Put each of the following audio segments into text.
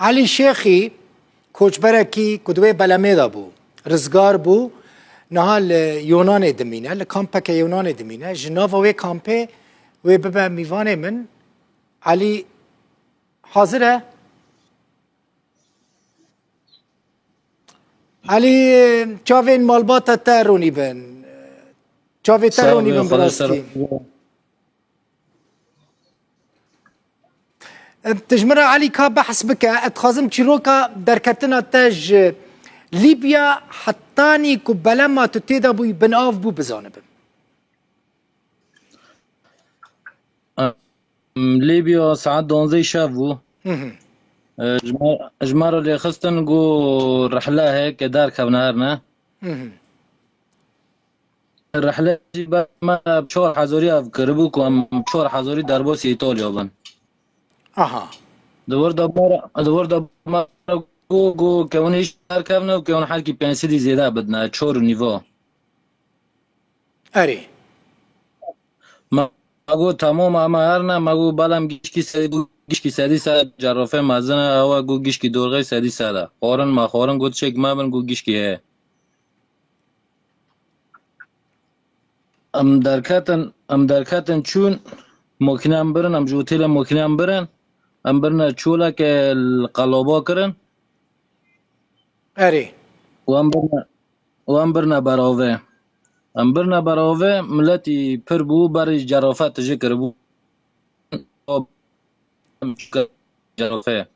علي شيخي کوچبرکی کدوه بلمه بو رزگار بو نهال یونان دمینه لکامپک یونان دمینه جناف و کامپه و ببه میوانه من علي حاضره علي چاوین مالباتا ترونی بن چاوی ترونی بن براسکی تجمرة علي كا بحث بك اتخازم تشيروكا دركتنا تاج ليبيا حطاني كبلما تتيدا بو بن آف بو بزانب ليبيا ساعات 12 شاف بو جمار اللي خستن قو رحلة هيك دار كبنارنا الرحلة ما بشور حزوري أفكر بوك بشور حزوري دربوس إيطاليا بن اها دور دبر گو كونيش دار كابنا وكون حالكي بينسيدي زيادة بدنا تشور نيفو اري ماگو تمام اما هرنا ماگو بالام گیشکی سدی سر جرافه مزنه او گو گیشکی دورغی سدی سر خورن ما خورن گو چک ما بن گو گیشکی هه ام درکتن چون ممکنه برن ام جوتیل ممکنه برن ام برن چولا که القلابا کرن اري و ام برن براوه ام برن براوه ملتی پر بو برای جرافت جکر بو جرافه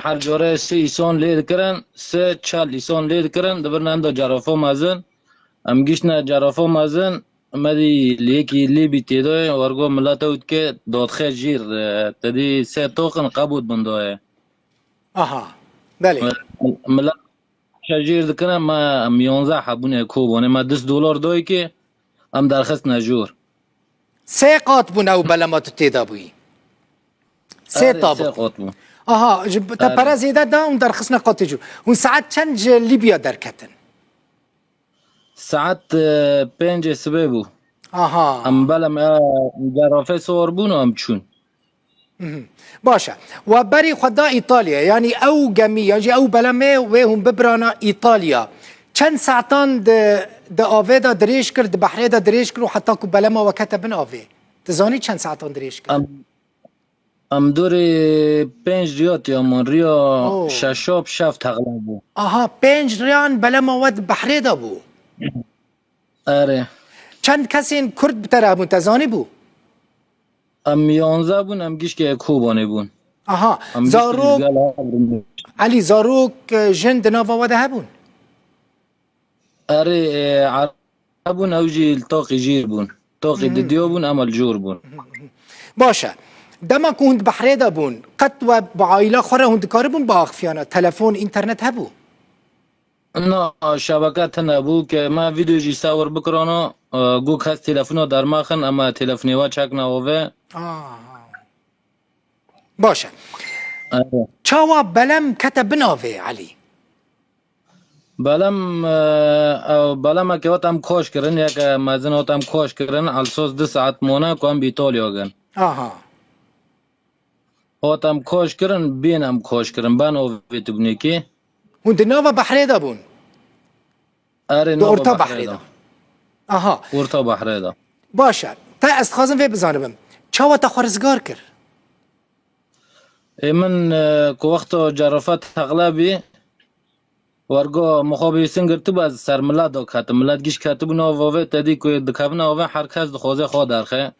هر جوره سه ایسان لید کرن سه چال ایسان لید کرن دبرن ام دا جرافه مازن ام گیشنا جرافه مازن مدی لیکی لیبی تیدوی ورگو ملاتاود که دادخه جیر تدی سه توقن قبود بندوه اها بله ملات جیر دکنم ما 11 حبونه کوبونه ما $10 دوی که ام درخست نجور سه قات بو نو بلما تتيدا بوي سه طابق قطبو اها تبرا زيادة دا اون درخصنا قاتي جو اون ساعت چند ليبيا دركتن ساعت 5 صبح بو اها ام بلم جرافه سوار بونو ام چون باشا وبري خدا ايطاليا يعني او جميع يعني او بلمه وهم ببرانا ايطاليا چند ساعتان د آوه دا دريش کرد بحره دا دريش کرد حتى كو بلمه وكتبن آوه تزاني چند ساعتان دريش کرد ام دوری 5 ریات یا من ریا ششاب شفت اغلب بو اها 5 ريان بلمه ود بحره دا بو اره چند کسین کرد بتره بون تزانی بو ام 11 بون ام گیش که کوبانه بون اها زاروک علي زاروك جند نافا وده هبون اره عربون او جی التاقی جیر بون تاقی ددیو بون اما الجور بون باشه دما كنت بحري دا بون قد و بعائلة خورا هند كاربون باخفيانا تلفون انترنت هبو نه شبکت نبو که ما ویدیو جی ساور بکرانا گو کس تلفونا در مخن اما تلفنی و چک نووه باشه چاوا بلم كتب بناوه علي بلم که وقت هم کاش کرن یک مزن وقت هم کاش کرن السوس 2 ساعت مونه که هم بیتالیا گن وقت هم کاش کرن بین هم کاش کرن بان اوویت بونه که هند نافا بحري دا بون اره دورتا بحري دا اها ورتا بحره دا باشه تا استخازم في بزانبم چاوا تا خورزگار کر من که وقت جرافت اغلبی ورگو مخابی سنگر تو باز سر ملاد دا کتم ملاد گیش کتب ناوه تدی که دکبن ناوه هر کس دخوازه خواه درخه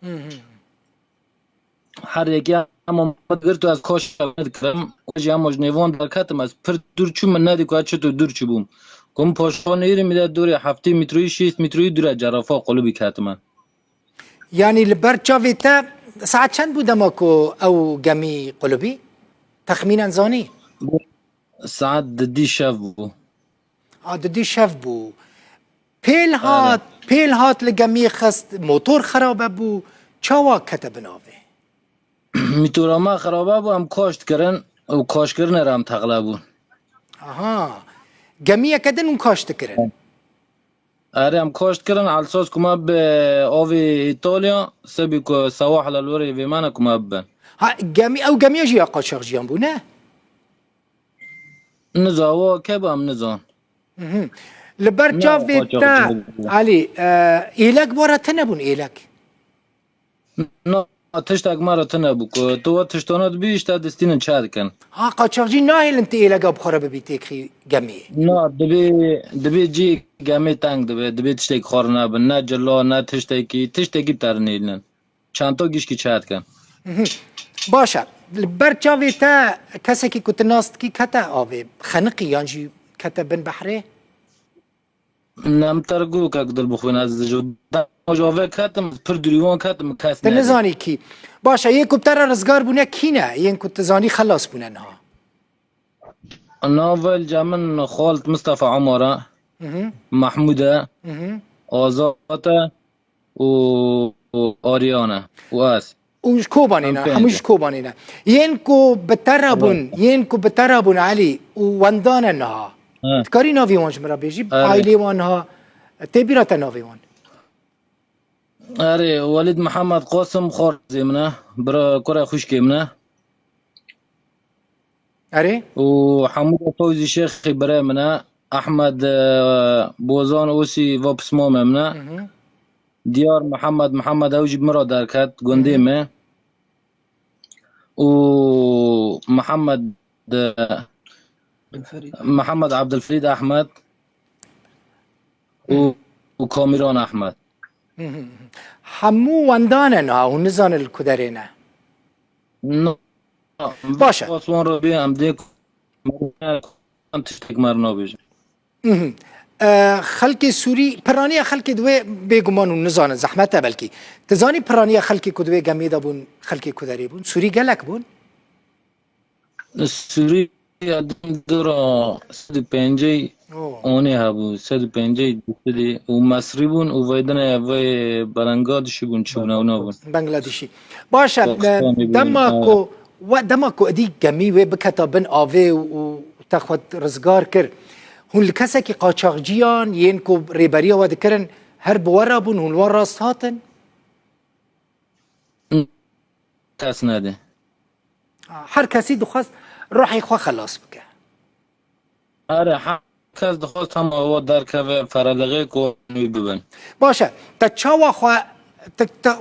هر یکی هم مدگر تو از کاش کرم کجی هم مجنوان در کتم از پر دور چون من ندی که چطور دور چی بوم کم پاشوان ایره میده دوری 7 متروی 6 متروی دور جرافه قلوبی کتم يعني البرشافي تا ساعة چند بوده ماكو او جمي قلبي تخمينا زاني ساعت دي شاف بو دي شاف بو بيل هات لجمي خست موتور خرابه بو چاوا كتب ناوه میتورا ما خرابه بو هم کاشت کرن و کاش کرن رام تغلا بو جميع كدن اون کاشت کرن اره هم کاشت کرن على اساس كما ب اوي ايطاليا سبي كو سواحل الوري بمانا كما بن ها جميع او جميع جي قاچاقچیان بو نه نزاوا كبام نزان لبر نه چاوی قاچاقچی تا بو. علی ایلک بارا تنبون ایلک نه تشتاق مرة تنبو كو تو تشتونات بيش تا دستين تشاد كان ها قاچاقچی ناهل انت ایلک بخوره ببیتی کی جميع نه دبي جي قامي تانك دبي تشتاق خورنا بن نا جلا نا تشتاقي ترنيلن چانتو گيش كي تشاد كان باشه لبر چاوی تا کسی که کت ناست کی کتا آوی خنقی یانجی کتا بن بحره نام ترگو كاك دل بخوين از جو دا جوه كاتم پر دريوان كاتم كاس ته نادي نزانی کی باشه یک کبتر رزگار بونه کی نه یک کت زانی خلاص بونه نه نوفل جامن خالت مصطفى عمرة محمودة آزاتا و آریانا و اس اوش کوبانی هم نه پنجه هموش کوبانی نه ین کو بترابون علی و وندان نه اه کاری ناوی وانج مرا بیجی اره عائله وانها تبیرات ناوی وان اره ولید محمد قاسم خارزي منه برا كرة خشكي منه اره و حمود فوزي شيخي برا منه أحمد بوزان اوسي وابسمو منه ديار محمد اوجي مرا دركات قنديمه و محمد عبد الفريد أحمد وكاميران أحمد همو وندان نه و نزان الکدره نه نو باشه أسوان ربي أم ديك أم تشتك مرنا بيجي خلق سوری پرانی خلق دوی بگمان و نزان زحمت بلکی تزانی پرانی خلق کدوی گمیده بون خلق کدری بون سوری گلک بون السوري أدم درا سد بنجي أوني هابو سد بنجي دي ومصريبون وفيدنا في بلنغادشي بون شونا ونابون بنگلاديشي باشه باكستاني بون دماکو و دماکو ادی گمی و بکتا بن آوه و تخوت رزگار کر هون لکسه که قاچاقجیان ین کو ریبری و دکرن هر بورا بون هون ور راست هاتن كاس نادي هر کسی دخواست روحی خوا خلاص بکه آره کس دخواست هم آوا در که فرالغه کو ببن باشه تا چاوا خوا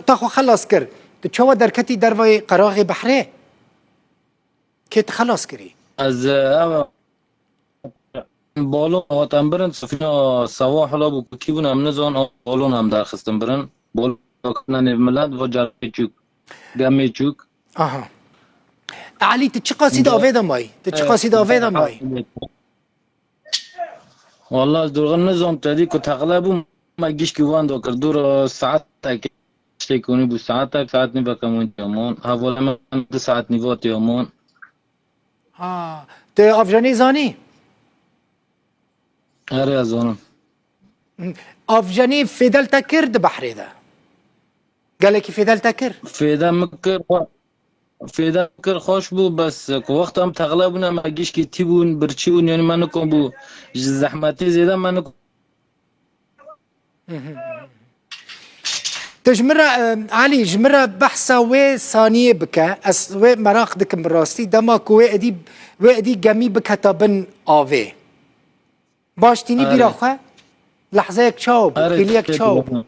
تا خوا خلاص کر تا چاوا درکتی در وی قراغ بحره که تخلاص کری از بالون هاتم برن سفینه سواح لا بو کی بون هم نزان بالون هم در خستم برن بالون کنن ملت و جرقی چوک گمی چوک آها علی تو چه قصید آویده مای تو چه قصید آویده مای والله از درغن نظام تدی که تقلبو ما گیش که وان دو کرد دور ساعت تک شتی کنی بو ساعت تک ساعت نی بکمون تیامون حوالا من 2 ساعت نیوا تیامون تو افجانی زانی آره از آنم افجانی فیدل تکرد بحری ده قال لك فیدل تکر فیدا مکر خوش بو بس که وقت هم تقلبونه ما گیش که تی بون برچی بون یعنی من نکن بو زحمتی زیده من نکن تجمرة علي جمرة بحثة و ثانية بك أس و مراق دك براستي دماك و ادي جمي بك تبن آوي باشتيني بيراخه لحظة يك شاوب كليك شاوب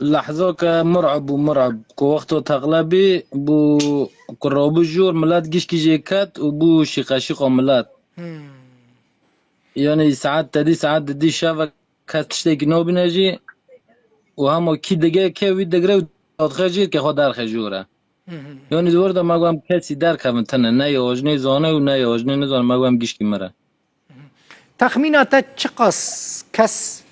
لحظه که مرعب و مرعب که وقت تقلبی بو قرابو جور ملات گیش کی جیکت و بو شیقاشیق ملات یعنی ساعت دی شب کتشته که نو بینجی و همه کی دیگه که وی دیگه خجیر که خود در خجوره یعنی دور دا مگم کسی در کم تنه نه یواجنی زانه و نه یواجنی نزانه مگم گیش کی مره تخمینات چقاس کس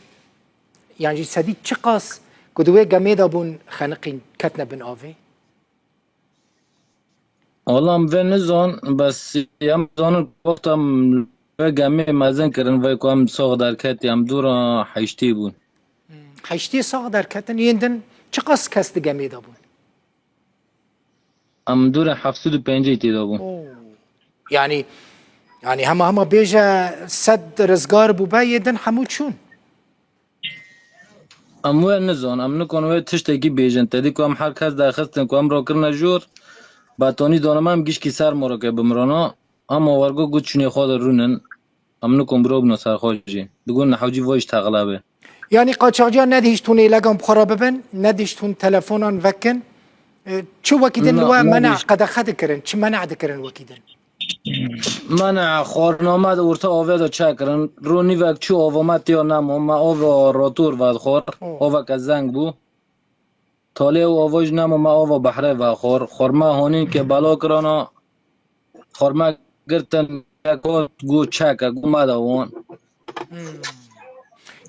يعني سديد چقاس كدوي جميدا بون خنقين كتنا بن آوي والله هم وی نزان بس هم زانن وقتم و گمی مزن کردن و هم ساق در کتی هم دور حیشتی بون حيشتي صاغ در كتن يندن چقاس كس دي جميدا بون هم دور 750 تیدا بون يعني هما بيجا سد رزقار بو با يندن حمود شون ام وی نزان ام نکن وی تشتکی بیجن تدی که ام هر کس در خستن که ام را کرن جور باتونی دانم ام گیش کی سر مرا که بمرانا اما ورگو گوت چونی خود رونن ام نکن برو بنا سر خوشی دگون نحوجی وایش تغلبه يعني قاچاقچیان ندهشتون ایلگم بخورا ببن ندهشتون تلفونان وکن چه وکیدن نه لوا منع ندیش قدخه دکرن چه منع دکرن وکیدن من خورنامه دا ورتا آوه دا چه کرن رونی وک چو آوامت یا نمو ما آوه راتور ود خور اوه آوه که زنگ بو تاله و آواج نمو ما آوه بحره و خورمه هونین که بلا کرانا خورمه گرتن یکات گو چه که گو مده وان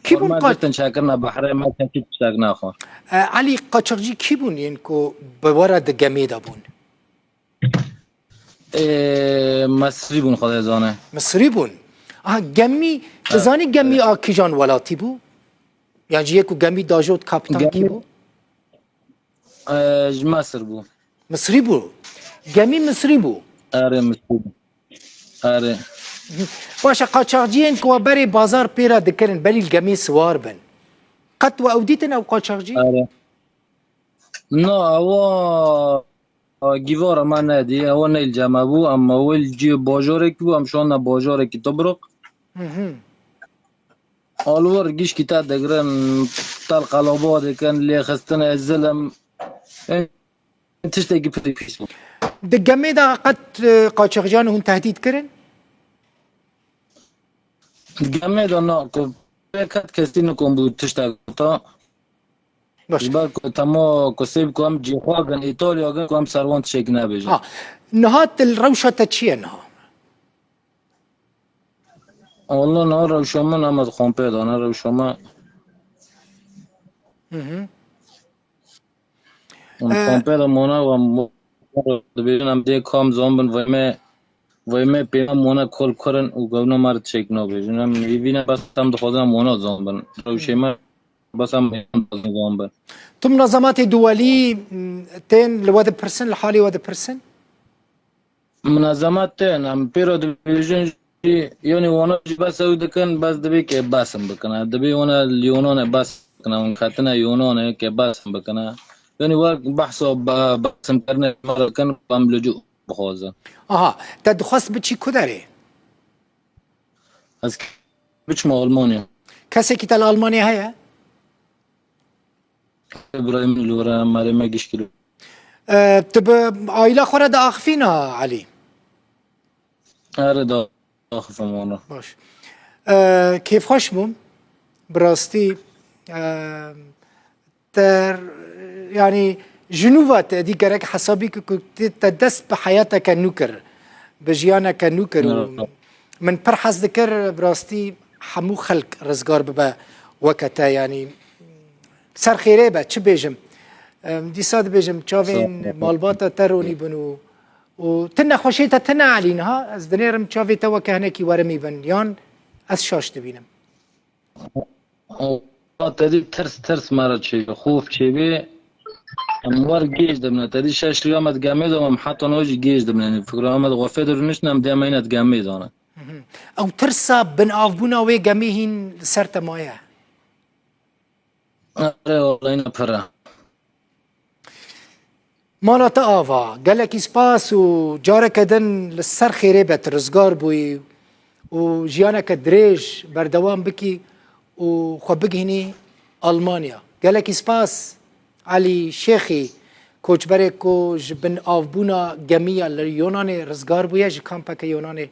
کی بون خورمه گرتن چه کرنا بحره ما چه چک نخور علی قاچاقچی کی بون ينكو بورا دگمیدا بون مصری بون خدا زانه مصری بون گمی دزانی گمی آکیجان ولاتی بو يعني يكو گمی داجوت کاپیتان کی بو مصر بو مصری بو گمی مصری بو آره مصر بو آره باشا قاچاقچیان کو بری بازار پیرا دکرن بلی الگمی سوار بن قط و اودیتن او قاچاقچی آره نه اوا گیوار من ندی اوا نیل جمع بو اما اول جی باجاره کی بو همشان باجاره کی تبرق آلور گیش کی تا دگرن تل قلابات کن لی خستن ازلم تشتگی پتی پیش بو دگمی دا قط قاچاقچیان هون تهدید کرن گمه دا نه که کت کسی نکن بود تشتگ تا باش جبر که تما کسیب که هم جیخوا گن ایتالیا گن که هم سروان تشک نبیجن نهات الروشة تشيه نها والله نه روشما نمد خامپه دا نه روشما خامپه دا مونا و بیشنم دی کام زامبن ویمه پیام مونا کل کرن و گونا مرد چک نبیجن هم ایوینه بس هم دخوازم مونا زامبن روشما بس هم زامبن تو منظمات دولي تين لواد برسن لحالي واد برسن منظمات تن هم پیرو دیویژن یعنی وانا بس او دکن بس دبی که بسم بکنه دبی وانا لیونان بس کنه اون خطنا یونانه که بسم بکنه یعنی وقت بحثو بسم کرنه مالکن بام لجوء بخوازه تدخواست بچی کداره از بچ ما آلمانیا کسی که تل آلمانیا هيا ابراهیم لورا مریم گیش کلو تب عائلة خورا دا آخفينا علي اره دا آخفم وانا باش كيف خوش بوم براستي تر يعني جنوبات دي كراك حسابي كنت تدس بحياتك نوكر بجيانك نوكر من برحز ذكر براستي حمو خلق رزقار ببا وكتا يعني سر خيري با چه بيجم دي ساد بيجم چاوين مالباتا تروني بنو و تنا خوشيتا تنا علينها از دنيرم چاوي توا كهنكي ورمي بن يان از شاش دبينم تدی ترس مرا چی خوف چی بی اموار گیج دمنا تدی شش ریامت گمی دوم حتی نوجی گیج دمنا فکر آمد غفه در نشنم دیمینت گمی دانه او ترسا بن آفبونا وي گميهن سرت مايا اره والله اینا پره مالا آفا قالك سباس و جارك دن للسر خيري بت رزقار بوي و جيانك دريج بردوام بكي و خبق هني ألمانيا قالك سباس علي شيخي كوچ بريكو جبن آفبونا جميع ليوناني رزقار بويا جي كامبك يوناني